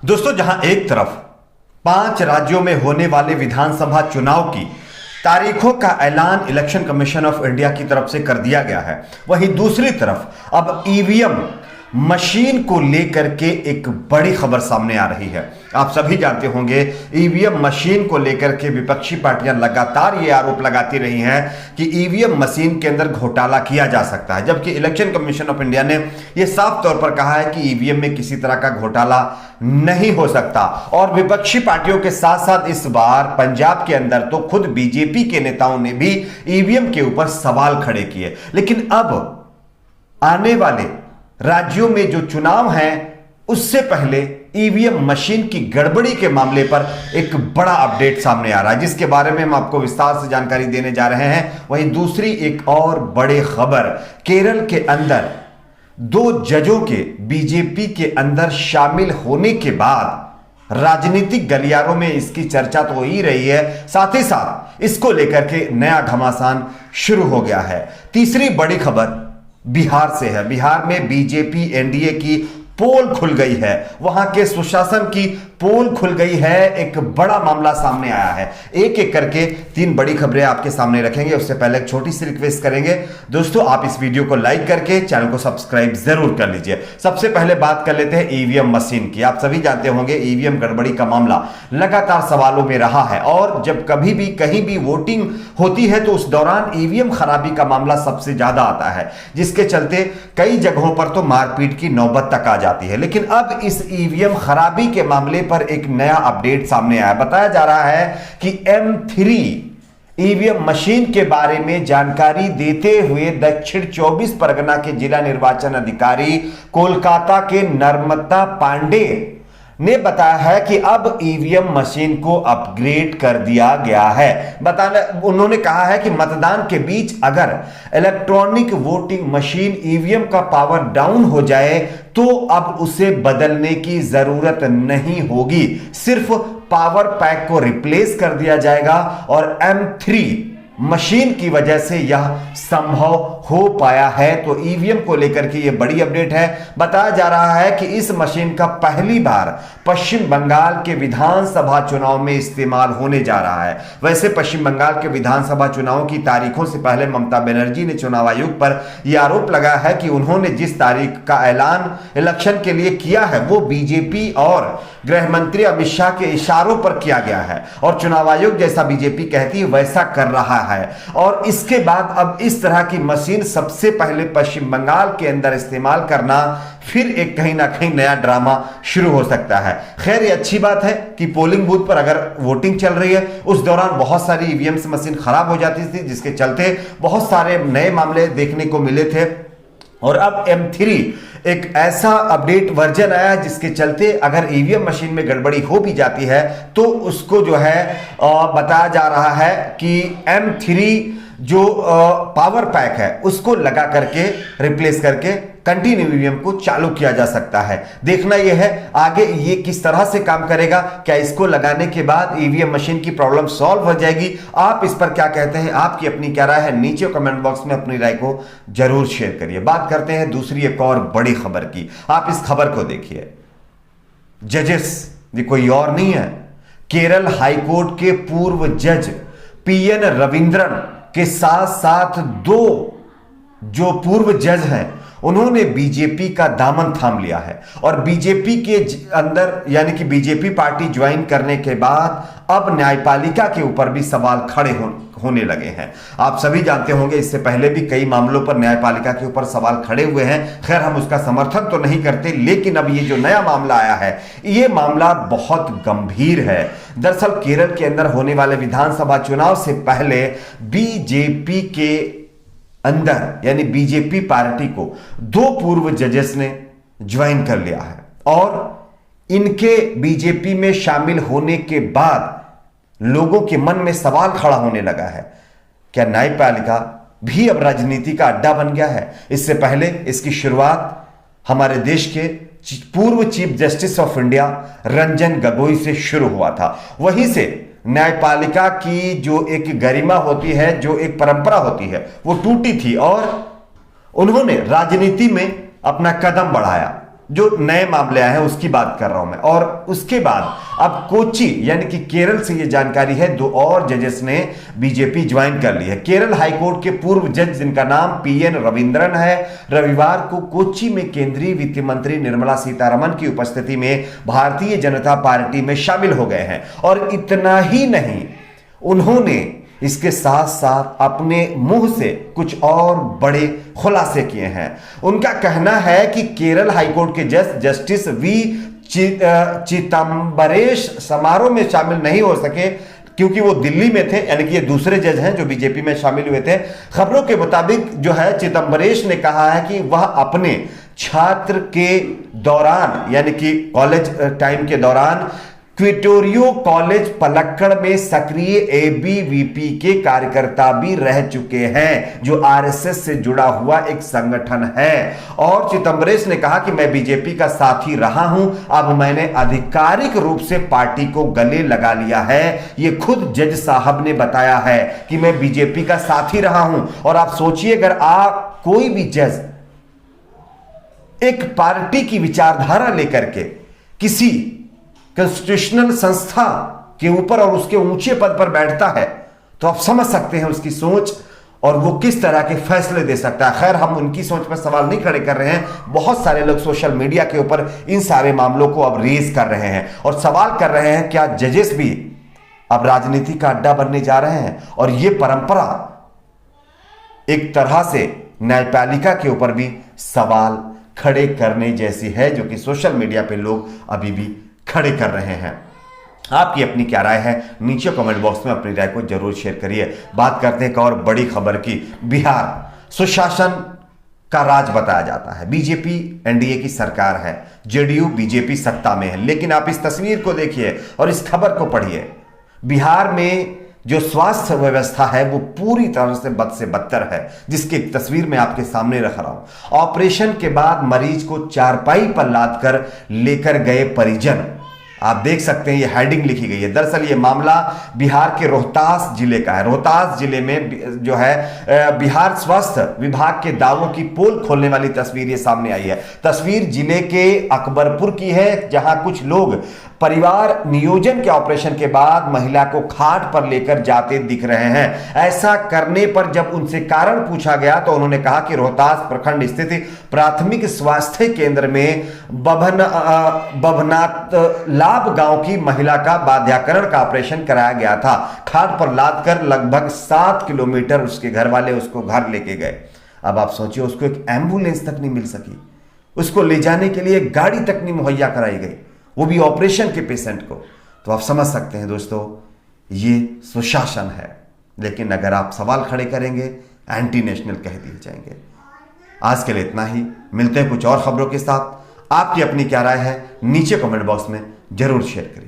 दोस्तों, जहां एक तरफ 5 राज्यों में होने वाले विधानसभा चुनाव की तारीखों का ऐलान इलेक्शन कमीशन ऑफ इंडिया की तरफ से कर दिया गया है, वहीं दूसरी तरफ अब ईवीएम मशीन को लेकर के एक बड़ी खबर सामने आ रही है। आप सभी जानते होंगे, ईवीएम मशीन को लेकर के विपक्षी पार्टियां लगातार ये आरोप लगाती रही हैं कि ईवीएम मशीन के अंदर घोटाला किया जा सकता है, जबकि इलेक्शन कमीशन ऑफ इंडिया ने यह साफ तौर पर कहा है कि ईवीएम में किसी तरह का घोटाला नहीं हो सकता। और विपक्षी पार्टियों के साथ साथ इस बार पंजाब के अंदर तो खुद बीजेपी के नेताओं ने भी ईवीएम के ऊपर सवाल खड़े किए। लेकिन अब आने वाले राज्यों में जो चुनाव हैं, उससे पहले ईवीएम मशीन की गड़बड़ी के मामले पर एक बड़ा अपडेट सामने आ रहा है, जिसके बारे में हम आपको विस्तार से जानकारी देने जा रहे हैं। वहीं दूसरी एक और बड़ी खबर, केरल के अंदर 2 जजों के बीजेपी के अंदर शामिल होने के बाद राजनीतिक गलियारों में इसकी चर्चा तो हो ही रही है, साथ ही साथ इसको लेकर के नया घमासान शुरू हो गया है। तीसरी बड़ी खबर बिहार से है। बिहार में बीजेपी एनडीए की पोल खुल गई है, वहां के सुशासन की पोल खुल गई है। एक बड़ा मामला सामने आया है। एक एक करके 3 बड़ी खबरें आपके सामने रखेंगे। उससे पहले एक छोटी सी रिक्वेस्ट करेंगे, दोस्तों आप इस वीडियो को लाइक करके चैनल को सब्सक्राइब जरूर कर लीजिए। सबसे पहले बात कर लेते हैं ईवीएम मशीन की। आप सभी जानते होंगे, ईवीएम गड़बड़ी का मामला लगातार सवालों में रहा है, और जब कभी भी कहीं भी वोटिंग होती है तो उस दौरान ईवीएम खराबी का मामला सबसे ज्यादा आता है, जिसके चलते कई जगहों पर तो मारपीट की नौबत तक आ जाती है। लेकिन अब इस ईवीएम खराबी के मामले पर एक नया अपडेट सामने आया। बताया जा रहा है कि M3 ईवीएम मशीन के बारे में जानकारी देते हुए दक्षिण 24 परगना के जिला निर्वाचन अधिकारी कोलकाता के नर्मदा पांडे ने बताया है कि अब ईवीएम मशीन को अपग्रेड कर दिया गया है। उन्होंने कहा है कि मतदान के बीच अगर इलेक्ट्रॉनिक वोटिंग मशीन ईवीएम का पावर डाउन हो जाए तो अब उसे बदलने की जरूरत नहीं होगी, सिर्फ पावर पैक को रिप्लेस कर दिया जाएगा। और M3 मशीन की वजह से यह संभव हो पाया है। तो ईवीएम को लेकर के यह बड़ी अपडेट है। बताया जा रहा है कि इस मशीन का पहली बार पश्चिम बंगाल के विधानसभा चुनाव में इस्तेमाल होने जा रहा है। वैसे पश्चिम बंगाल के विधानसभा चुनाव की तारीखों से पहले ममता बनर्जी ने चुनाव आयोग पर यह आरोप लगाया है कि उन्होंने जिस तारीख का ऐलान इलेक्शन के लिए किया है वो बीजेपी और गृह मंत्री अमित शाह के इशारों पर किया गया है, और चुनाव आयोग जैसा बीजेपी कहती है वैसा कर रहा है। और इसके बाद अब इस तरह की मशीन सबसे पहले पश्चिम बंगाल के अंदर इस्तेमाल करना फिर एक कहीं ना कहीं नया ड्रामा शुरू हो सकता है। खैर, ये अच्छी बात है कि पोलिंग बूथ पर अगर वोटिंग चल रही है उस दौरान बहुत सारी ईवीएम मशीन खराब हो जाती थी, जिसके चलते बहुत सारे नए मामले देखने को मिले थे। और अब M3 एक ऐसा अपडेट वर्जन आया जिसके चलते अगर ईवीएम मशीन में गड़बड़ी हो भी जाती है तो उसको जो है बताया जा रहा है कि M3 जो पावर पैक है उसको लगा करके रिप्लेस करके कंटिन्यू ईवीएम को चालू किया जा सकता है। देखना यह है आगे ये किस तरह से काम करेगा। क्या इसको लगाने के बाद ईवीएम मशीन की प्रॉब्लम सॉल्व हो जाएगी? आप इस पर क्या कहते हैं? आपकी अपनी क्या राय है? नीचे कमेंट बॉक्स में अपनी राय को जरूर शेयर करिए। बात करते हैं दूसरी एक और बड़ी खबर की। आप इस खबर को देखिए। जजेस, ये कोई और नहीं है, केरल हाईकोर्ट के पूर्व जज PN रविंद्रन के साथ साथ 2 जो पूर्व जज हैं उन्होंने बीजेपी का दामन थाम लिया है। और बीजेपी के अंदर यानी कि बीजेपी पार्टी ज्वाइन करने के बाद अब न्यायपालिका के ऊपर भी सवाल खड़े होने लगे हैं। आप सभी जानते होंगे, इससे पहले भी कई मामलों पर न्यायपालिका के ऊपर सवाल खड़े हुए हैं। खैर, हम उसका समर्थन तो नहीं करते, लेकिन अब ये जो नया मामला आया है ये मामला बहुत गंभीर है। दरअसल केरल के अंदर होने वाले विधानसभा चुनाव से पहले बीजेपी के अंदर यानी बीजेपी पार्टी को 2 पूर्व जजेस ने ज्वाइन कर लिया है, और इनके बीजेपी में शामिल होने के बाद लोगों के मन में सवाल खड़ा होने लगा है, क्या न्यायपालिका भी अब राजनीति का अड्डा बन गया है? इससे पहले इसकी शुरुआत हमारे देश के पूर्व chief justice of India Ranjan Gogoi से शुरू हुआ था। वहीं से न्यायपालिका की जो एक गरिमा होती है, जो एक परंपरा होती है, वो टूटी थी, और उन्होंने राजनीति में अपना कदम बढ़ाया। जो नए मामले आए हैं उसकी बात कर रहा हूं मैं। और उसके बाद अब कोच्चि यानी कि केरल से यह जानकारी है, 2 और जजेस ने बीजेपी ज्वाइन कर ली है। केरल हाईकोर्ट के पूर्व जज जिनका नाम पीएन रविंद्रन है, रविवार को कोच्चि में केंद्रीय वित्त मंत्री निर्मला सीतारमण की उपस्थिति में भारतीय जनता पार्टी में शामिल हो गए हैं। और इतना ही नहीं, उन्होंने इसके साथ साथ अपने मुंह से कुछ और बड़े खुलासे किए हैं। उनका कहना है कि केरल हाईकोर्ट के जज जस्टिस वी चिदंबरेश समारोह में शामिल नहीं हो सके क्योंकि वो दिल्ली में थे, यानी कि ये दूसरे जज हैं जो बीजेपी में शामिल हुए थे। खबरों के मुताबिक जो है चिदंबरेश ने कहा है कि वह अपने छात्र के दौरान यानी कि कॉलेज टाइम के दौरान क्विटोरियो कॉलेज पलक्कड़ में सक्रिय एबीवीपी के कार्यकर्ता भी रह चुके हैं, जो आरएसएस से जुड़ा हुआ एक संगठन है। और चिदंबरेश ने कहा कि मैं बीजेपी का साथी रहा हूं, अब मैंने आधिकारिक रूप से पार्टी को गले लगा लिया है। यह खुद जज साहब ने बताया है कि मैं बीजेपी का साथी रहा हूं। और आप सोचिए, अगर आप कोई भी जज एक पार्टी की विचारधारा लेकर के किसी कॉन्स्टिट्यूशनल संस्था के ऊपर और उसके ऊंचे पद पर बैठता है, तो आप समझ सकते हैं उसकी सोच और वो किस तरह के फैसले दे सकता है। खैर, हम उनकी सोच पर सवाल नहीं खड़े कर रहे हैं। बहुत सारे लोग सोशल मीडिया के ऊपर इन सारे मामलों को अब रेज कर रहे हैं और सवाल कर रहे हैं क्या जजेस भी अब राजनीति का अड्डा बनने जा रहे हैं। और ये परंपरा एक तरह से न्यायपालिका के ऊपर भी सवाल खड़े करने जैसी है, जो कि सोशल मीडिया पे लोग अभी भी खड़े कर रहे हैं। आपकी अपनी क्या राय है, नीचे कमेंट बॉक्स में अपनी राय को जरूर शेयर करिए। बात करते हैं एक और बड़ी खबर की। बिहार सुशासन का राज बताया जाता है। बीजेपी एनडीए की सरकार है, जेडीयू बीजेपी सत्ता में है। लेकिन आप इस तस्वीर को देखिए और इस खबर को पढ़िए। बिहार में जो स्वास्थ्य व्यवस्था है वो पूरी तरह से बद से बदतर है, जिसकी एक तस्वीर मैं आपके सामने रख रहा हूं। ऑपरेशन के बाद मरीज को चारपाई पर लाद कर लेकर गए परिजन। आप देख सकते हैं ये हेडिंग लिखी गई है। दरअसल ये मामला बिहार के रोहतास जिले का है। रोहतास जिले में जो है बिहार स्वास्थ्य विभाग के दावों की पोल खोलने वाली तस्वीर ये सामने आई है। तस्वीर जिले के अकबरपुर की है, जहां कुछ लोग परिवार नियोजन के ऑपरेशन के बाद महिला को खाट पर लेकर जाते दिख रहे हैं। ऐसा करने पर जब उनसे कारण पूछा गया तो उन्होंने कहा कि रोहतास प्रखंड स्थित प्राथमिक स्वास्थ्य केंद्र में बभनाथ लाभ गांव की महिला का बाध्याकरण का ऑपरेशन कराया गया था। खाट पर लाद कर लगभग 7 किलोमीटर उसके घर वाले उसको घर लेके गए। अब आप सोचिए, उसको एक एम्बुलेंस तक नहीं मिल सकी, उसको ले जाने के लिए गाड़ी तक नहीं मुहैया कराई गई, वो भी ऑपरेशन के पेशेंट को। तो आप समझ सकते हैं दोस्तों, ये सुशासन है। लेकिन अगर आप सवाल खड़े करेंगे, एंटी नेशनल कह दिए जाएंगे। आज के लिए इतना ही, मिलते हैं कुछ और खबरों के साथ। आपकी अपनी क्या राय है, नीचे कमेंट बॉक्स में जरूर शेयर करिए।